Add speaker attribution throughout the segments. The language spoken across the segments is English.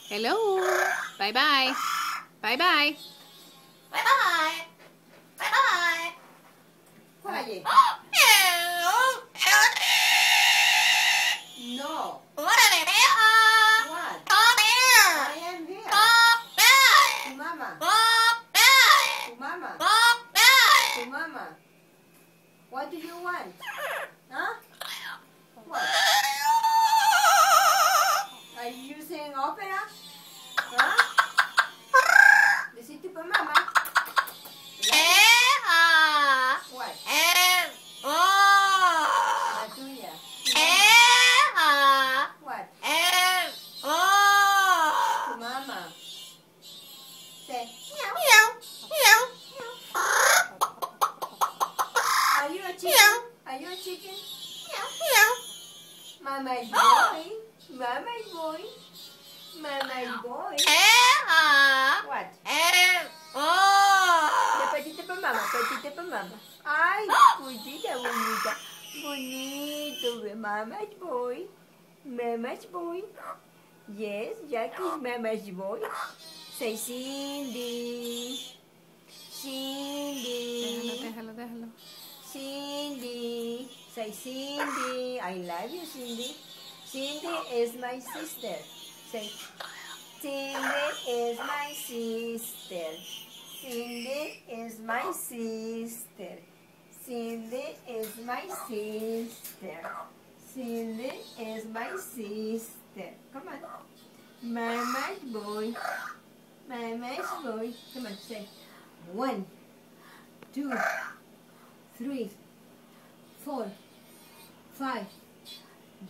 Speaker 1: Hello. Bye-bye. Bye-bye.
Speaker 2: Bye-bye. Bye-bye.
Speaker 3: Quiet. No. What? I am here. To Mama. To Mama. To Mama. What do you want? Huh? What? Are you saying opera? Huh? Listen to Mama. What? Matuya. What? To Mama. Say meow. Are you a chicken? Are you a chicken? Mama's boy. Mama's boy. Mama's boy. What? Patita pa mama. Patita pa mama. Ay, putita bonita. Bonito. Mama's boy. Mama's boy. Yes, Jackie's Mama's boy. Say Cindy. Cindy.
Speaker 1: Déjalo.
Speaker 3: Cindy. Say Cindy. I love you, Cindy. Cindy is my sister. Say Cindy is my sister. Cindy is my sister. Cindy is my sister. Cindy is my sister. Come on. Mama's boy. Mama's boy. Come on, say 1, 2, 3, 4, 5.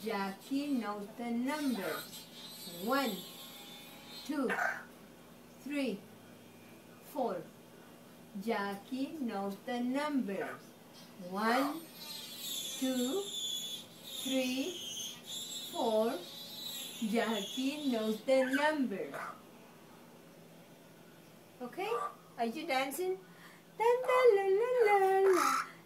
Speaker 3: Jackie knows the numbers. 1, 2, 3, 4. Jackie knows the numbers. 1, 2, 3, 4. Jackie knows the numbers. Okay? Are you dancing? La la la la la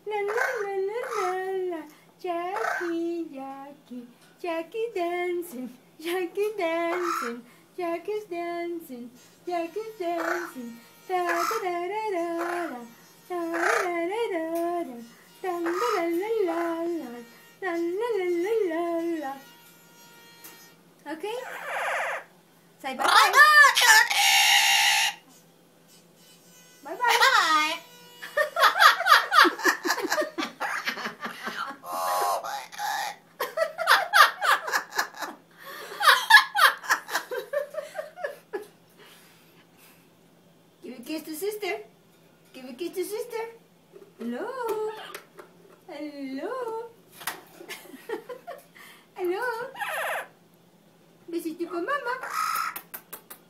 Speaker 3: la la la la la la. Jackie, Jackie, Jackie dancing, Jackie dancing, Jackie's dancing, Jackie's dancing. Da da da da da da da da da da da la la la la la la la la la. Okay? Say bye bye. Bye bye. Give a kiss to sister. Give a kiss to sister. Hello. Hello. Hello. Besito pa mama.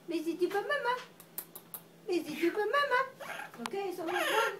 Speaker 3: Besito pa mama. Besito pa mama. Okay, so we're done.